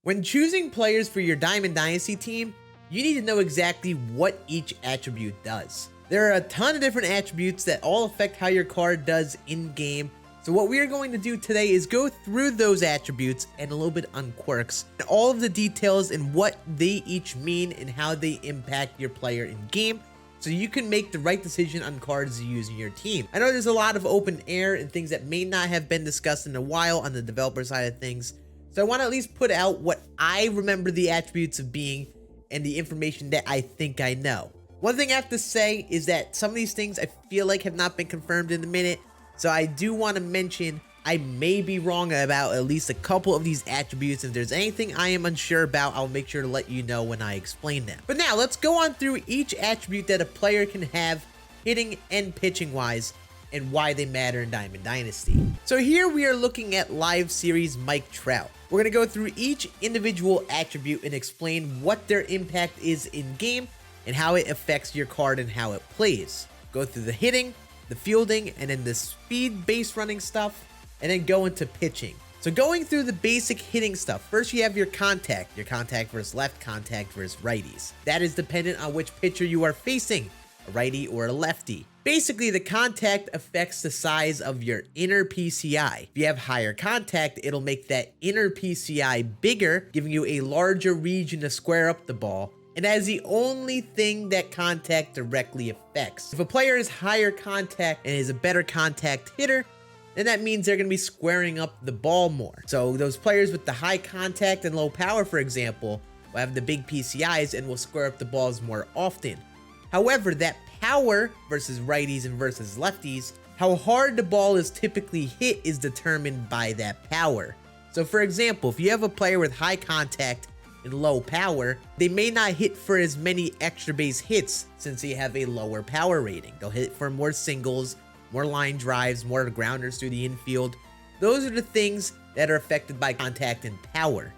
When choosing players for your Diamond Dynasty team, you need to know exactly what each attribute does. There are a ton of different attributes that all affect how your card does in-game. So what we are going to do today is go through those attributes and a little bit on quirks, and all of the details and what they each mean and how they impact your player in-game, so you can make the right decision on cards you use in your team. I know there's a lot of open air and things that may not have been discussed in a while on the developer side of things, so I want to at least put out what I remember the attributes of being and the information that I think I know. One thing I have to say is that some of these things I feel like have not been confirmed in a minute, so I do want to mention I may be wrong about at least a couple of these attributes. If there's anything I am unsure about, I'll make sure to let you know when I explain them. But now let's go on through each attribute that a player can have hitting and pitching wise and why they matter in Diamond Dynasty. So here we are looking at live series Mike Trout. We're going to go through each individual attribute and explain what their impact is in game and how it affects your card and how it plays. Go through the hitting, the fielding, and then the speed base running stuff, and then go into pitching. So going through the basic hitting stuff, first you have your contact versus left, contact versus righties. That is dependent on which pitcher you are facing, a righty or a lefty. Basically, the contact affects the size of your inner PCI. If you have higher contact, it'll make that inner PCI bigger, giving you a larger region to square up the ball. And that is the only thing that contact directly affects. If a player is higher contact and is a better contact hitter, then that means they're going to be squaring up the ball more. So those players with the high contact and low power, for example, will have the big PCIs and will square up the balls more often. However, that power versus righties and versus lefties, how hard the ball is typically hit is determined by that power. So for example, if you have a player with high contact and low power, they may not hit for as many extra base hits since they have a lower power rating. They'll hit for more singles, more line drives, more grounders through the infield. Those are the things that are affected by contact and power.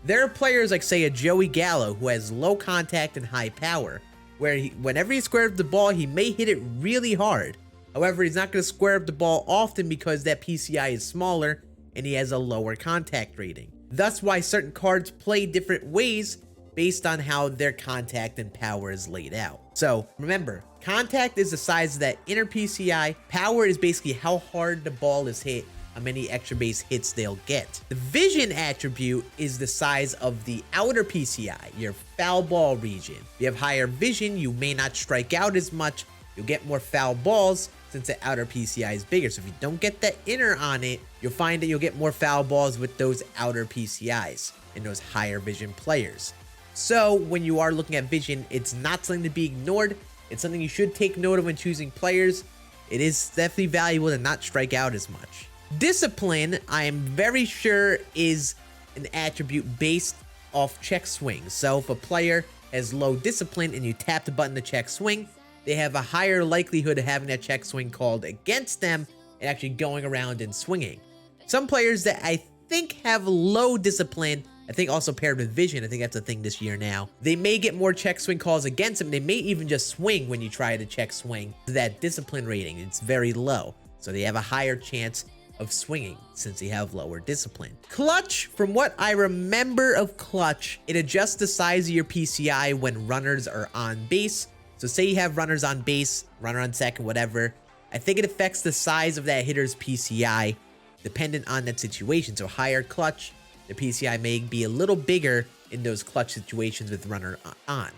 There are players like, say, a Joey Gallo who has low contact and high power, where whenever he squares up the ball, he may hit it really hard. However, he's not going to square up the ball often because that PCI is smaller and he has a lower contact rating. Thus why certain cards play different ways based on how their contact and power is laid out. So remember, contact is the size of that inner PCI. Power is basically how hard the ball is hit, how many extra base hits they'll get. The vision attribute is the size of the outer PCI, your foul ball region. If you have higher vision, you may not strike out as much. You'll get more foul balls since the outer PCI is bigger. So if you don't get that inner on it, you'll find that you'll get more foul balls with those outer PCIs and those higher vision players. So when you are looking at vision, it's not something to be ignored. It's something you should take note of when choosing players. It is definitely valuable to not strike out as much. Discipline, I am very sure, is an attribute based off check swings. So if a player has low discipline and you tap the button to check swing, they have a higher likelihood of having that check swing called against them and actually going around and swinging. Some players that I think have low discipline, I think also paired with vision, I think that's a thing this year now, they may get more check swing calls against them. They may even just swing when you try to check swing. That discipline rating, it's very low. So they have a higher chance of swinging since they have lower discipline. Clutch, from what I remember of clutch, it adjusts the size of your PCI when runners are on base. So say you have runners on base, runner on second, whatever. I think it affects the size of that hitter's PCI dependent on that situation. So higher clutch, the PCI may be a little bigger in those clutch situations with runner on.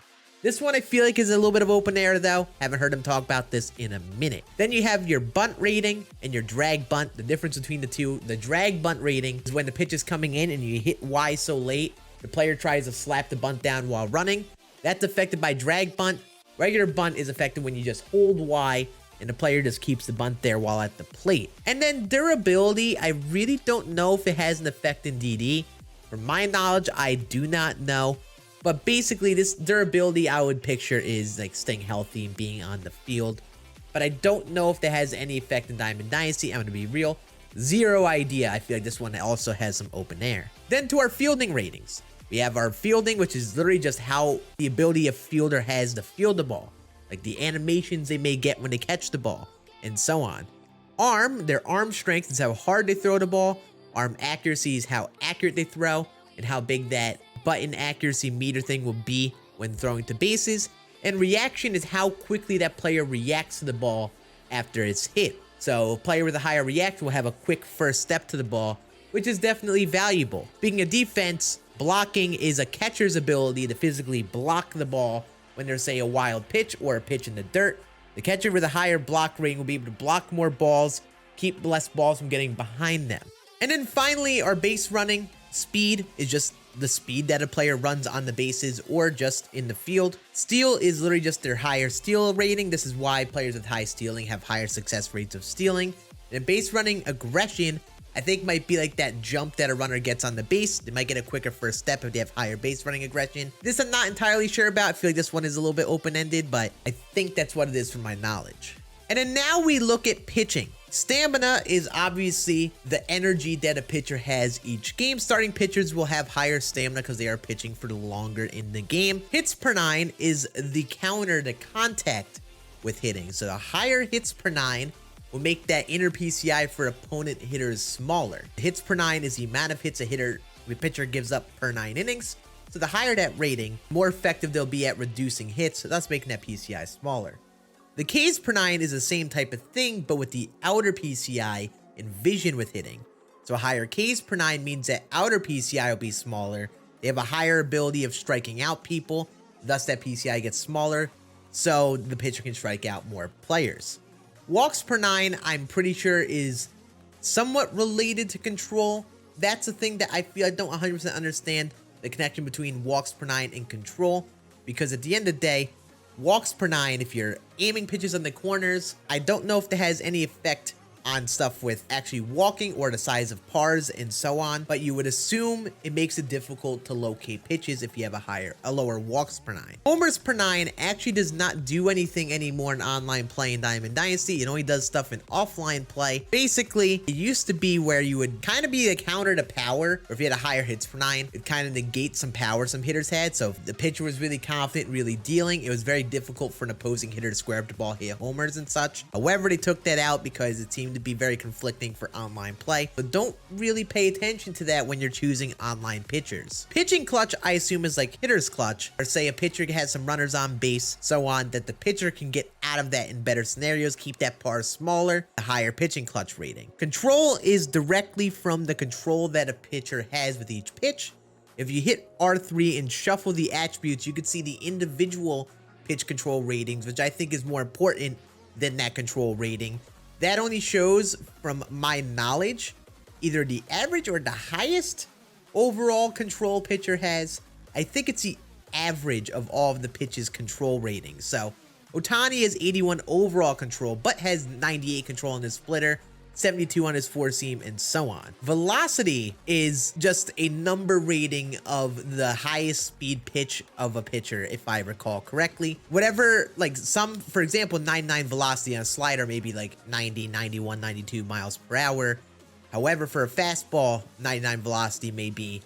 This one I feel like is a little bit of open air though. Haven't heard him talk about this in a minute. Then you have your bunt rating and your drag bunt. The difference between the two, the drag bunt rating is when the pitch is coming in and you hit Y so late, the player tries to slap the bunt down while running. That's affected by drag bunt. Regular bunt is affected when you just hold Y and the player just keeps the bunt there while at the plate. And then durability, I really don't know if it has an effect in DD. From my knowledge, I do not know. But basically, this durability I would picture is like staying healthy and being on the field. But I don't know if that has any effect in Diamond Dynasty. I'm going to be real. Zero idea. I feel like this one also has some open air. Then to our fielding ratings. We have our fielding, which is literally just how the ability a fielder has to field the ball. Like the animations they may get when they catch the ball, and so on. Arm, their arm strength is how hard they throw the ball. Arm accuracy is how accurate they throw. and how big that button accuracy meter thing will be when throwing to bases. And reaction is how quickly that player reacts to the ball after it's hit. So a player with a higher react will have a quick first step to the ball, which is definitely valuable. Speaking of defense, blocking is a catcher's ability to physically block the ball when there's, say, a wild pitch or a pitch in the dirt. The catcher with a higher block rating will be able to block more balls, keep less balls from getting behind them. And then finally, our base running speed is just the speed that a player runs on the bases or just in the field. Steal is literally just their higher steal rating. This is why players with high stealing have higher success rates of stealing. And base running aggression, I think, might be like that jump that a runner gets on the base. They might get a quicker first step if they have higher base running aggression. This I'm not entirely sure about. I feel like this one is a little bit open-ended, but I think that's what it is from my knowledge. And then now we look at pitching. Stamina is obviously the energy that a pitcher has each game. Starting pitchers will have higher stamina because they are pitching for longer in the game. Hits per nine is the counter to contact with hitting. So the higher hits per nine will make that inner PCI for opponent hitters smaller. Hits per nine is the amount of hits a pitcher gives up per 9 innings. So the higher that rating, more effective they'll be at reducing hits, thus making that PCI smaller. The Ks per 9 is the same type of thing, but with the outer PCI and vision with hitting. So a higher Ks per 9 means that outer PCI will be smaller. They have a higher ability of striking out people, thus that PCI gets smaller, so the pitcher can strike out more players. Walks per 9, I'm pretty sure, is somewhat related to control. That's the thing that I feel I don't 100% understand, the connection between walks per 9 and control, because at the end of the day, walks per 9, if you're aiming pitches on the corners, I don't know if that has any effect on stuff with actually walking or the size of pars and so on, but you would assume it makes it difficult to locate pitches if you have a lower walks per 9. Homers per 9 actually does not do anything anymore in online play in Diamond Dynasty. It only does stuff in offline play. Basically, it used to be where you would kind of be a counter to power, or if you had a higher hits per 9, it kind of negates some power some hitters had. So if the pitcher was really confident, really dealing, it was very difficult for an opposing hitter to square up the ball, hit homers and such. However, they took that out because it seemed to be very conflicting for online play, but don't really pay attention to that when you're choosing online pitchers. Pitching clutch, I assume, is like hitter's clutch, or say a pitcher has some runners on base, so on, that the pitcher can get out of that in better scenarios, keep that par smaller, a higher pitching clutch rating. Control is directly from the control that a pitcher has with each pitch. If you hit R3 and shuffle the attributes, you can see the individual pitch control ratings, which I think is more important than that control rating. That only shows, from my knowledge, either the average or the highest overall control pitcher has. I think it's the average of all of the pitches' control ratings. So Ohtani has 81 overall control, but has 98 control on his splitter, 72 on his four seam, and so on. Velocity is just a number rating of the highest speed pitch of a pitcher, if I recall correctly. Whatever, like some, for example, 99 velocity on a slider may be like 90, 91, 92 miles per hour. However, for a fastball, 99 velocity may be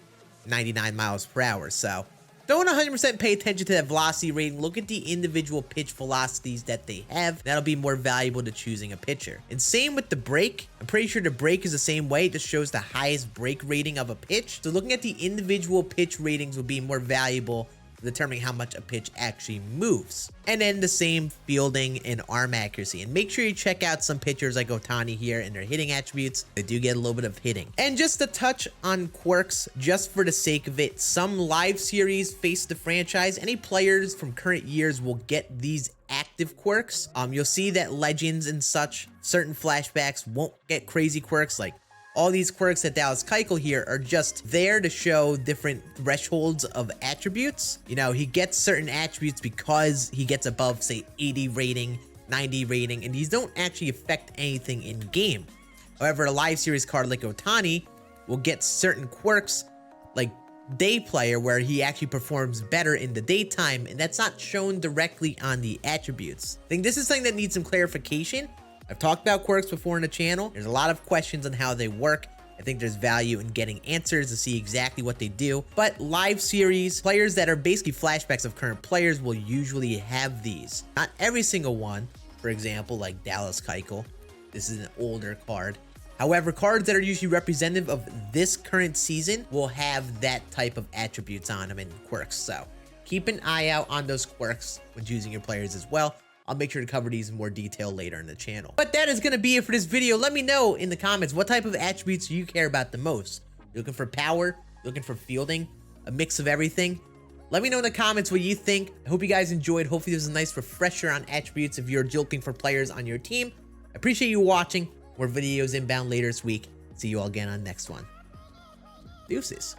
99 miles per hour. So don't 100% pay attention to that velocity rating. Look at the individual pitch velocities that they have. That'll be more valuable to choosing a pitcher. And same with the break. I'm pretty sure the break is the same way. It just shows the highest break rating of a pitch. So looking at the individual pitch ratings will be more valuable for determining how much a pitch actually moves. And then the same fielding and arm accuracy. And make sure you check out some pitchers like Ohtani here and their hitting attributes. They do get a little bit of hitting. And just to touch on quirks, just for the sake of it, some live series face the franchise. Any players from current years will get these active quirks. You'll see that legends and such, certain flashbacks won't get crazy quirks. Like all these quirks that Dallas Keuchel here are just there to show different thresholds of attributes. You know, he gets certain attributes because he gets above, say, 80 rating, 90 rating, and these don't actually affect anything in game. However, a live series card like Ohtani will get certain quirks like day player, where he actually performs better in the daytime, and that's not shown directly on the attributes. I think this is something that needs some clarification. I've talked about quirks before in the channel. There's a lot of questions on how they work. I think there's value in getting answers to see exactly what they do. But live series, players that are basically flashbacks of current players will usually have these. Not every single one. For example, like Dallas Keuchel. This is an older card. However, cards that are usually representative of this current season will have that type of attributes on them and quirks. So keep an eye out on those quirks when choosing your players as well. I'll make sure to cover these in more detail later in the channel. But that is going to be it for this video. Let me know in the comments what type of attributes you care about the most. You're looking for power, looking for fielding, a mix of everything. Let me know in the comments what you think. I hope you guys enjoyed. Hopefully this was a nice refresher on attributes if you're looking for players on your team. I appreciate you watching. More videos inbound later this week. See you all again on next one. Deuces.